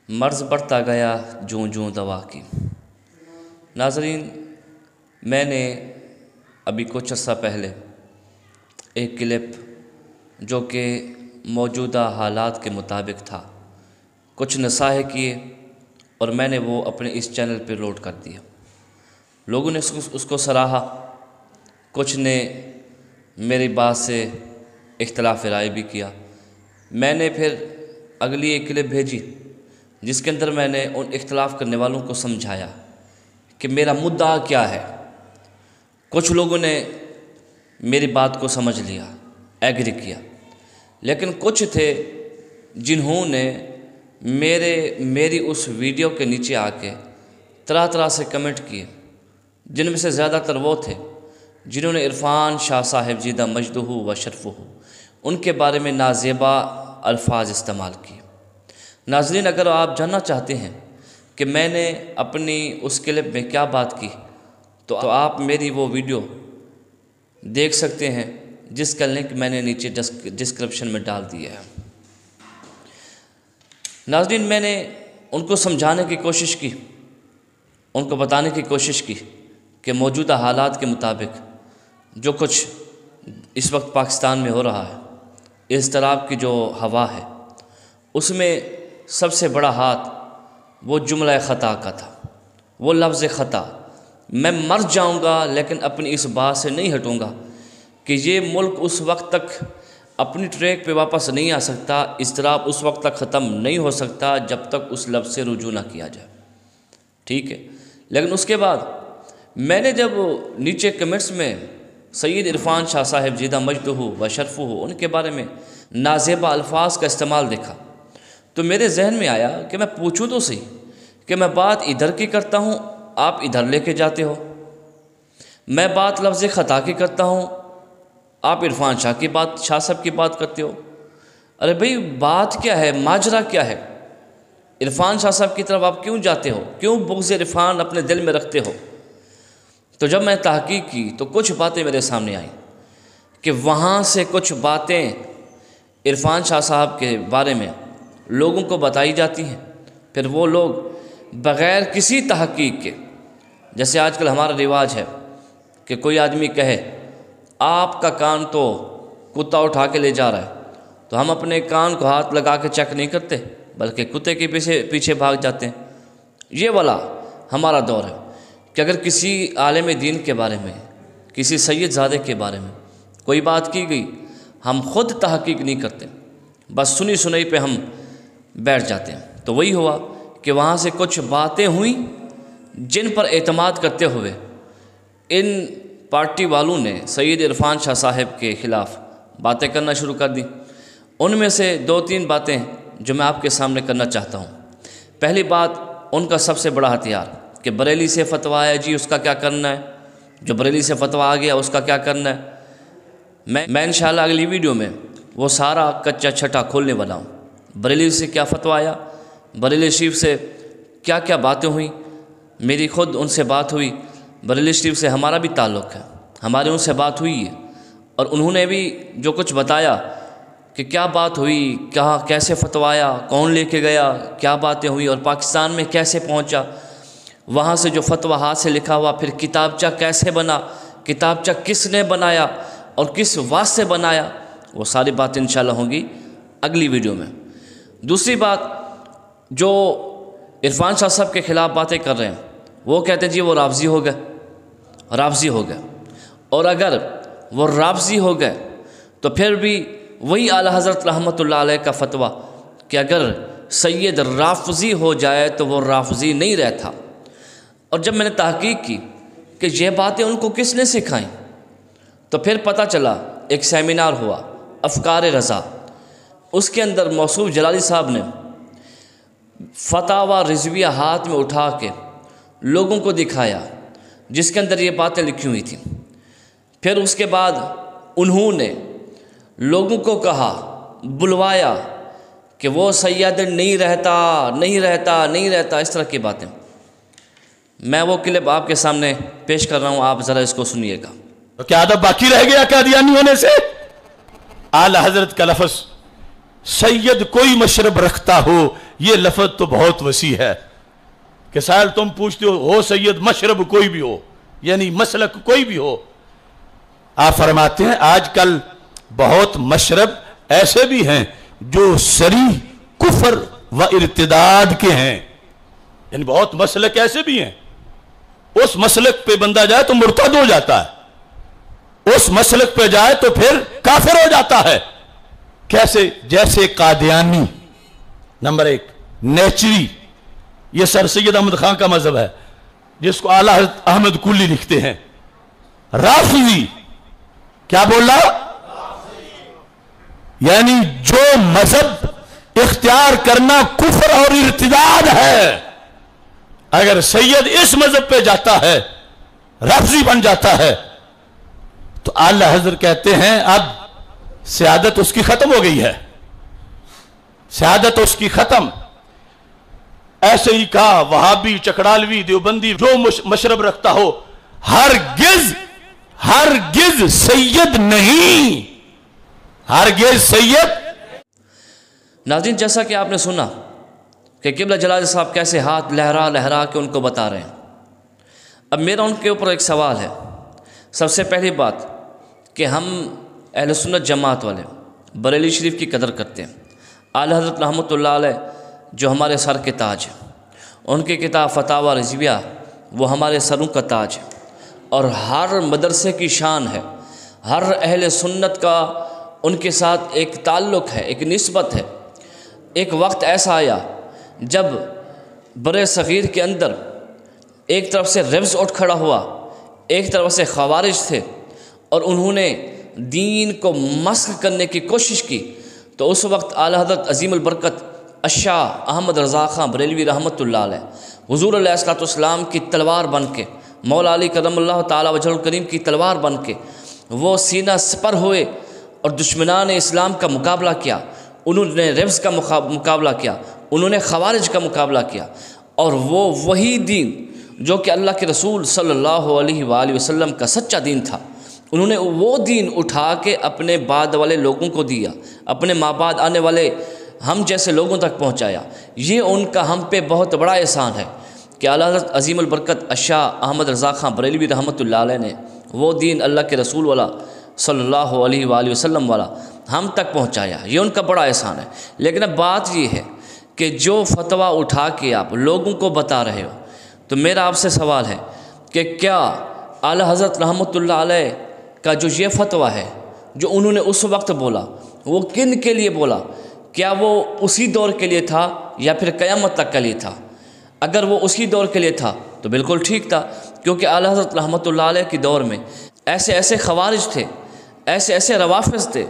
مرض بڑھتا گیا جوں جوں دوا کی۔ ناظرین، میں نے ابھی کچھ عرصہ پہلے ایک کلپ جو کہ موجودہ حالات کے مطابق تھا کچھ نصائح کیے اور میں نے وہ اپنے اس چینل پہ لوڈ کر دیا۔ لوگوں نے اس کو سراہا، کچھ نے میری بات سے اختلاف رائے بھی کیا۔ میں نے پھر اگلی ایک کلپ بھیجی جس کے اندر میں نے ان اختلاف کرنے والوں کو سمجھایا کہ میرا مدعا کیا ہے۔ کچھ لوگوں نے میری بات کو سمجھ لیا، ایگری کیا، لیکن کچھ تھے جنہوں نے میری اس ویڈیو کے نیچے آ کے طرح طرح سے کمنٹ کیے، جن میں سے زیادہ تر وہ تھے جنہوں نے عرفان شاہ صاحب زیدہ مجدہ و شرفہ ان کے بارے میں نازیبا الفاظ استعمال کیے۔ ناظرین، اگر آپ جاننا چاہتے ہیں کہ میں نے اپنی اس کلپ میں کیا بات کی تو آپ میری وہ ویڈیو دیکھ سکتے ہیں جس کا لنک میں نے نیچے ڈسکرپشن میں ڈال دیا ہے۔ ناظرین، میں نے ان کو سمجھانے کی کوشش کی، ان کو بتانے کی کوشش کی کہ موجودہ حالات کے مطابق جو کچھ اس وقت پاکستان میں ہو رہا ہے، اضطراب کی جو ہوا ہے، اس میں سب سے بڑا ہاتھ وہ جملہ خطا کا تھا، وہ لفظ خطا۔ میں مر جاؤں گا لیکن اپنی اس بات سے نہیں ہٹوں گا کہ یہ ملک اس وقت تک اپنی ٹریک پہ واپس نہیں آ سکتا، اضطراب اس وقت تک ختم نہیں ہو سکتا جب تک اس لفظ سے رجوع نہ کیا جائے، ٹھیک ہے۔ لیکن اس کے بعد میں نے جب نیچے کمنٹس میں سید عرفان شاہ صاحب زیدہ مجدہ و شرفہ ان کے بارے میں نازیبا الفاظ کا استعمال دیکھا تو میرے ذہن میں آیا کہ میں پوچھوں تو صحیح کہ میں بات ادھر کی کرتا ہوں، آپ ادھر لے کے جاتے ہو، میں بات لفظ خطا کی کرتا ہوں، آپ عرفان شاہ صاحب کی بات کرتے ہو۔ ارے بھئی، بات کیا ہے، ماجرا کیا ہے؟ عرفان شاہ صاحب کی طرف آپ کیوں جاتے ہو؟ کیوں بغض عرفان اپنے دل میں رکھتے ہو؟ تو جب میں تحقیق کی تو کچھ باتیں میرے سامنے آئیں کہ وہاں سے کچھ باتیں عرفان شاہ صاحب کے بارے میں لوگوں کو بتائی جاتی ہیں، پھر وہ لوگ بغیر کسی تحقیق کے، جیسے آج کل ہمارا رواج ہے کہ کوئی آدمی کہے آپ کا کان تو کتا اٹھا کے لے جا رہا ہے، تو ہم اپنے کان کو ہاتھ لگا کے چیک نہیں کرتے بلکہ کتے کے پیچھے بھاگ جاتے ہیں۔ یہ والا ہمارا دور ہے کہ اگر کسی عالم دین کے بارے میں، کسی سید زادے کے بارے میں کوئی بات کی گئی، ہم خود تحقیق نہیں کرتے، بس سنی سنائی پہ ہم بیٹھ جاتے ہیں۔ تو وہی ہوا کہ وہاں سے کچھ باتیں ہوئیں جن پر اعتماد کرتے ہوئے ان پارٹی والوں نے سید عرفان شاہ صاحب کے خلاف باتیں کرنا شروع کر دیں۔ ان میں سے دو تین باتیں جو میں آپ کے سامنے کرنا چاہتا ہوں۔ پہلی بات، ان کا سب سے بڑا ہتھیار کہ بریلی سے فتویٰ آیا جی اس کا کیا کرنا ہے، جو بریلی سے فتویٰ آ گیا اس کا کیا کرنا ہے۔ میں انشاءاللہ اگلی ویڈیو میں وہ سارا کچا چھٹا کھولنے والا ہوں۔ بریلی سے کیا فتویٰ آیا، بریلی شریف سے کیا کیا باتیں ہوئیں، میری خود ان سے بات ہوئی، بریلی شریف سے ہمارا بھی تعلق ہے، ہماری ان سے بات ہوئی ہے، اور انہوں نے بھی جو کچھ بتایا کہ کیا بات ہوئی، کہاں کیسے فتویٰ آیا، کون لے کے گیا، کیا باتیں ہوئی اور پاکستان میں کیسے پہنچا، وہاں سے جو فتویٰ ہاتھ سے لکھا ہوا پھر کتابچہ کیسے بنا، کتابچہ کس نے بنایا اور کس واسطے بنایا، وہ ساری باتیں انشاءاللہ ہوں گی اگلی ویڈیو میں۔ دوسری بات، جو عرفان شاہ صاحب کے خلاف باتیں کر رہے ہیں وہ کہتے ہیں جی وہ رافضی ہو گئے، اور اگر وہ رافضی ہو گئے تو پھر بھی وہی اعلیٰ حضرت رحمۃ اللہ علیہ کا فتویٰ کہ اگر سید رافضی ہو جائے تو وہ رافضی نہیں رہتا۔ اور جب میں نے تحقیق کی کہ یہ باتیں ان کو کس نے سکھائیں تو پھر پتہ چلا ایک سیمینار ہوا افکار رضا، اس کے اندر موصوف جلالی صاحب نے فتاوی رضویہ ہاتھ میں اٹھا کے لوگوں کو دکھایا جس کے اندر یہ باتیں لکھی ہوئی تھیں۔ پھر اس کے بعد انہوں نے لوگوں کو کہا، بلوایا کہ وہ سید نہیں رہتا، اس طرح کی باتیں۔ میں وہ کلپ آپ کے سامنے پیش کر رہا ہوں، آپ ذرا اس کو سنیے گا۔ تو کیا ادب باقی رہ گیا قادیانی ہونے سے؟ اعلی حضرت کا لفظ سید کوئی مشرب رکھتا ہو یہ لفظ تو بہت وسیع ہے کہ سائل تم پوچھتے ہو سید مشرب کوئی بھی ہو، یعنی مسلک کوئی بھی ہو. آپ فرماتے ہیں آج کل بہت مشرب ایسے بھی ہیں جو صریح کفر و ارتداد کے ہیں، یعنی بہت مسلک ایسے بھی ہیں اس مسلک پہ بندہ جائے تو مرتد ہو جاتا ہے، اس مسلک پہ جائے تو پھر کافر ہو جاتا ہے. کیسے؟ جیسے قادیانی نمبر 1، نیچری، یہ سر سید احمد خان کا مذہب ہے جس کو اعلیٰ حضرت احمد کلی لکھتے ہیں. رافضی، کیا بولا؟ یعنی جو مذہب اختیار کرنا کفر اور ارتداد ہے، اگر سید اس مذہب پہ جاتا ہے، رافضی بن جاتا ہے، تو اعلیٰ حضرت کہتے ہیں اب سیادت اس کی ختم ہو گئی ہے، سیادت اس کی ختم. ایسے ہی کہا وہابی، چکڑالوی، دیوبندی جو مشرب رکھتا ہو، ہرگز سید نہیں، ہرگز سید. ناظرین، جیسا کہ آپ نے سنا کہ قبلہ جلال صاحب کیسے ہاتھ لہرا لہرا کے ان کو بتا رہے ہیں. اب میرا ان کے اوپر ایک سوال ہے. سب سے پہلی بات کہ ہم اہل سنت جماعت والے بریلی شریف کی قدر کرتے ہیں. اعلیٰ حضرت رحمۃ اللہ علیہ جو ہمارے سر کے تاج ہیں، ان کی کتاب فتاوی رضویہ وہ ہمارے سروں کا تاج ہے، اور ہر مدرسے کی شان ہے. ہر اہل سنت کا ان کے ساتھ ایک تعلق ہے، ایک نسبت ہے. ایک وقت ایسا آیا جب بر صغیر کے اندر ایک طرف سے رفض اٹھ کھڑا ہوا، ایک طرف سے خوارج تھے، اور انہوں نے دین کو مسخ کرنے کی کوشش کی. تو اس وقت اعلیٰ حضرت عظیم البرکت الشاہ احمد رضا خان بریلوی رحمۃ اللہ علیہ حضور علیہ السلام کی تلوار بن کے، مولا علی کرم اللہ تعالی وجہ الکریم کی تلوار بن کے وہ سینہ سپر ہوئے اور دشمنان اسلام کا مقابلہ کیا. انہوں نے رفض کا مقابلہ کیا، انہوں نے خوارج کا مقابلہ کیا، اور وہ وہی دین جو کہ اللہ کے رسول صلی اللہ علیہ وآلہ وسلم کا سچا دین تھا، انہوں نے وہ دین اٹھا کے اپنے بعد والے لوگوں کو دیا، اپنے ماں بعد آنے والے ہم جیسے لوگوں تک پہنچایا. یہ ان کا ہم پہ بہت بڑا احسان ہے کہ اعلیٰ حضرت عظیم البرکت الشاہ احمد رضا خان بریلوی رحمۃ اللہ علیہ نے وہ دین اللہ کے رسول والا صلی اللہ علیہ وآلہ وسلم والا ہم تک پہنچایا. یہ ان کا بڑا احسان ہے. لیکن اب بات یہ ہے کہ جو فتویٰ اٹھا کے آپ لوگوں کو بتا رہے ہو، تو میرا آپ سے سوال ہے کہ کیا اعلیٰ حضرت رحمۃ اللہ علیہ کا جو یہ فتویٰ ہے جو انہوں نے اس وقت بولا، وہ کن کے لیے بولا؟ کیا وہ اسی دور کے لیے تھا یا پھر قیامت تک کے لیے تھا؟ اگر وہ اسی دور کے لیے تھا تو بالکل ٹھیک تھا، کیونکہ اعلیٰ حضرت رحمۃ اللہ علیہ کی دور میں ایسے خوارج تھے، ایسے روافظ تھے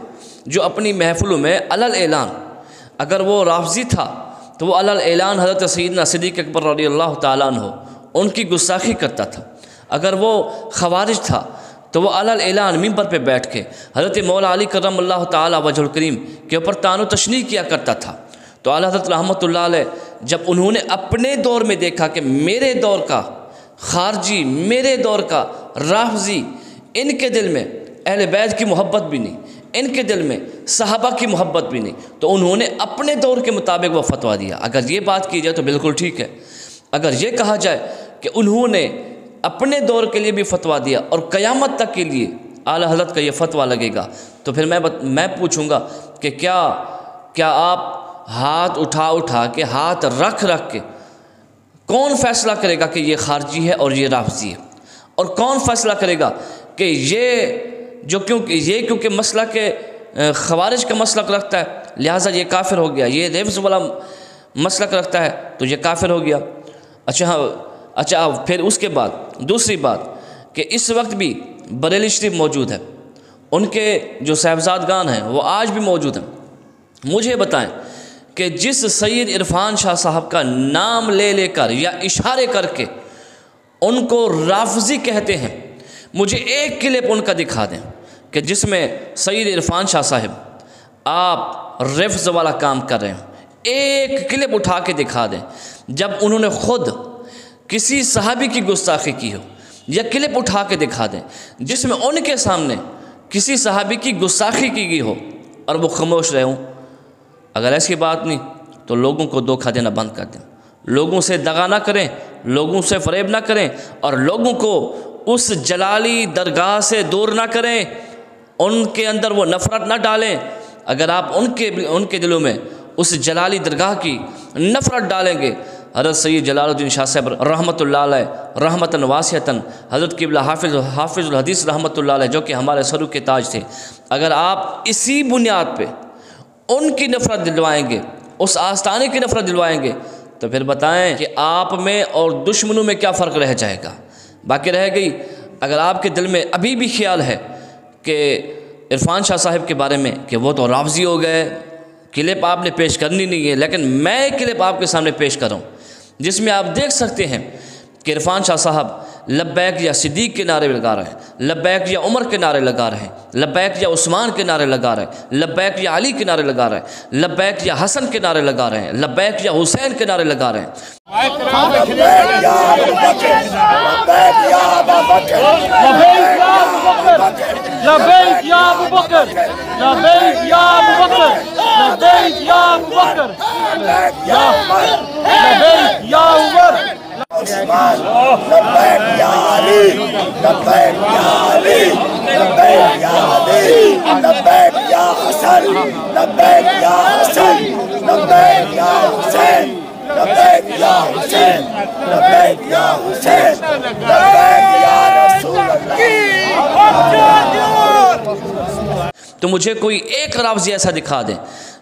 جو اپنی محفلوں میں علل اعلان، اگر وہ رافضی تھا تو وہ علل اعلان حضرت سیدنا صدیق اکبر رضی اللہ تعالیٰ عنہ ان کی گستاخی کرتا تھا. اگر وہ خوارج تھا تو وہ علل اعلان ممبر پہ بیٹھ کے حضرت مولا علی کرم اللہ تعالی وجہ الکریم کے اوپر طعن و تشنیع کیا کرتا تھا. تو اعلیٰ حضرت رحمۃ اللہ علیہ جب انہوں نے اپنے دور میں دیکھا کہ میرے دور کا خارجی، میرے دور کا رافضی، ان کے دل میں اہل بیت کی محبت بھی نہیں، ان کے دل میں صحابہ کی محبت بھی نہیں، تو انہوں نے اپنے دور کے مطابق وہ فتویٰ دیا. اگر یہ بات کی جائے تو بالکل ٹھیک ہے. اگر یہ کہا جائے کہ انہوں نے اپنے دور کے لیے بھی فتویٰ دیا اور قیامت تک کے لیے اعلیٰ حضرت کا یہ فتویٰ لگے گا، تو پھر میں پوچھوں گا کہ کیا آپ ہاتھ اٹھا کے، ہاتھ رکھ کے کون فیصلہ کرے گا کہ یہ خارجی ہے اور یہ رافضی ہے؟ اور کون فیصلہ کرے گا کہ یہ کیونکہ مسئلہ کے خوارج کا مسلک رکھتا ہے لہٰذا یہ کافر ہو گیا، یہ رفض والا مسلک رکھتا ہے تو یہ کافر ہو گیا؟ اچھا پھر اس کے بعد دوسری بات کہ اس وقت بھی بریلی شریف موجود ہے، ان کے جو صاحبزادگان ہیں وہ آج بھی موجود ہیں. مجھے بتائیں کہ جس سید عرفان شاہ صاحب کا نام لے کر یا اشارے کر کے ان کو رافضی کہتے ہیں، مجھے ایک کلپ ان کا دکھا دیں کہ جس میں سید عرفان شاہ صاحب آپ رفض والا کام کر رہے ہیں. ایک کلپ اٹھا کے دکھا دیں جب انہوں نے خود کسی صحابی کی گستاخی کی ہو، یا کلپ اٹھا کے دکھا دیں جس میں ان کے سامنے کسی صحابی کی گستاخی کی گئی ہو اور وہ خاموش رہے ہوں. اگر ایسی بات نہیں تو لوگوں کو دھوکہ دینا بند کر دیں، لوگوں سے دغا نہ کریں، لوگوں سے فریب نہ کریں، اور لوگوں کو اس جلالی درگاہ سے دور نہ کریں، ان کے اندر وہ نفرت نہ ڈالیں۔ اگر آپ ان کے دلوں میں اس جلالی درگاہ کی نفرت ڈالیں گے، حضرت سید جلال الدین شاہ صاحب رحمۃ اللہ علیہ رحمتاً واسعتاً، حضرت قبلہ حافظ الحدیث رحمۃ اللہ علیہ جو کہ ہمارے سروں کے تاج تھے، اگر آپ اسی بنیاد پہ ان کی نفرت دلوائیں گے، اس آستانے کی نفرت دلوائیں گے، تو پھر بتائیں کہ آپ میں اور دشمنوں میں کیا فرق رہ جائے گا؟ باقی رہ گئی اگر آپ کے دل میں ابھی بھی خیال ہے کہ عرفان شاہ صاحب کے بارے میں کہ وہ تو رافضی ہو گئے، کلپ آپ نے پیش کرنی نہیں ہے، لیکن میں ایک کلپ آپ کے سامنے پیش کروں جس میں آپ دیکھ سکتے ہیں کہ عرفان شاہ صاحب لبیک یا صدیق کے نعرے لگا رہے ہیں، لبیک یا عمر کے نعرے لگا رہے ہیں، لبیک یا عثمان کے نعرے لگا رہے ہیں، لبیک یا علی کے نعرے لگا رہے ہیں، لبیک یا حسن کے نعرے لگا رہے ہیں، لبیک یا حسین کے نعرے لگا رہے ہیں۔ لبیک یا ابو بکر، لبیک یا ابو بکر، لبیک یا ابو بکر، لبیک یا عمر، لبیک یا عمر، لبیک یا علی، لبیک یا علی، لبیک یا علی، لبیک یا حسن، لبیک یا حسن، لبیک یا حسین، لبیک یا حسین، لبیک یا حسین، لبیک یا رسول اللہ۔ تو مجھے کوئی ایک رافضی ایسا دکھا دیں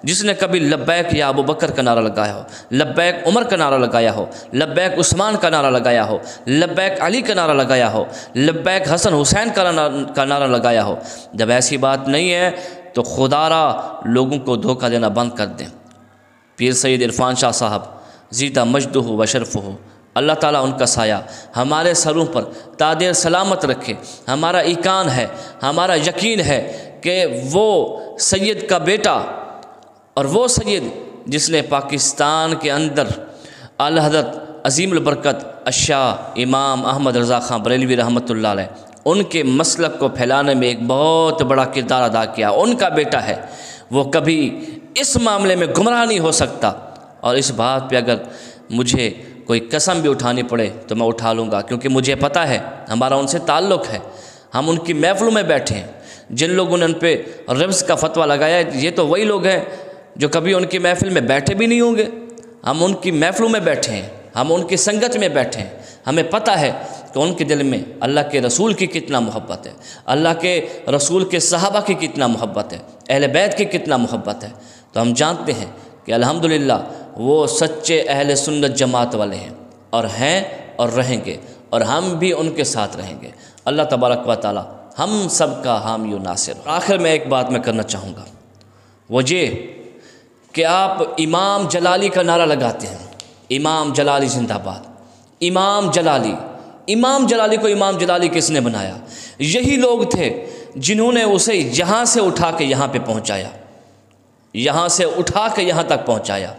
جس نے کبھی لبیک یا ابو بکر کا نعرہ لگایا ہو، لبیک عمر کا نعرہ لگایا ہو، لبیک عثمان کا نعرہ لگایا ہو، لبیک علی کا نعرہ لگایا ہو، لبیک حسن حسین کا نعرہ لگایا ہو۔ جب ایسی بات نہیں ہے تو خدا را لوگوں کو دھوکہ دینا بند کر دیں۔ پیر سید عرفان شاہ صاحب زیدہ مجدہ و شرفہ، اللہ تعالیٰ ان کا سایہ ہمارے سروں پر تادیر سلامت رکھے۔ ہمارا ایقان ہے، ہمارا یقین ہے کہ وہ سید کا بیٹا اور وہ سید جس نے پاکستان کے اندر اعلی حضرت عظیم البرکت الشاہ امام احمد رضا خان بریلوی رحمۃ اللہ علیہ ان کے مسلک کو پھیلانے میں ایک بہت بڑا کردار ادا کیا، ان کا بیٹا ہے، وہ کبھی اس معاملے میں گمراہ نہیں ہو سکتا۔ اور اس بات پہ اگر مجھے کوئی قسم بھی اٹھانی پڑے تو میں اٹھا لوں گا، کیونکہ مجھے پتہ ہے ہمارا ان سے تعلق ہے، ہم ان کی محفلوں میں بیٹھے ہیں۔ جن لوگوں نے ان پہ ربض کا فتویٰ لگایا ہے یہ تو وہی لوگ ہیں جو کبھی ان کی محفل میں بیٹھے بھی نہیں ہوں گے۔ ہم ان کی محفلوں میں بیٹھے ہیں، ہم ان کی سنگت میں بیٹھے ہیں، ہمیں پتہ ہے کہ ان کے دل میں اللہ کے رسول کی کتنا محبت ہے، اللہ کے رسول کے صحابہ کی کتنا محبت ہے، اہل بیت کی کتنا محبت ہے۔ تو ہم جانتے ہیں کہ الحمدللہ وہ سچے اہل سنت جماعت والے ہیں اور رہیں گے، اور ہم بھی ان کے ساتھ رہیں گے۔ اللہ تبارک و تعالی ہم سب کا حامی و ناصر۔ آخر میں ایک بات میں کرنا چاہوں گا، وہ یہ کہ آپ امام جلالی کا نعرہ لگاتے ہیں، امام جلالی زندہ باد، امام جلالی کو امام جلالی کس نے بنایا؟ یہی لوگ تھے جنہوں نے اسے یہاں سے اٹھا کے یہاں پہ پہنچایا، یہاں سے اٹھا کے یہاں تک پہنچایا،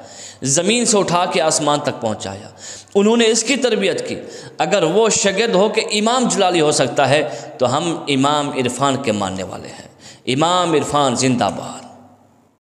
زمین سے اٹھا کے آسمان تک پہنچایا۔ انہوں نے اس کی تربیت کی۔ اگر وہ شاگرد ہو کہ امام جلالی ہو سکتا ہے تو ہم امام عرفان کے ماننے والے ہیں۔ امام عرفان زندہ باد۔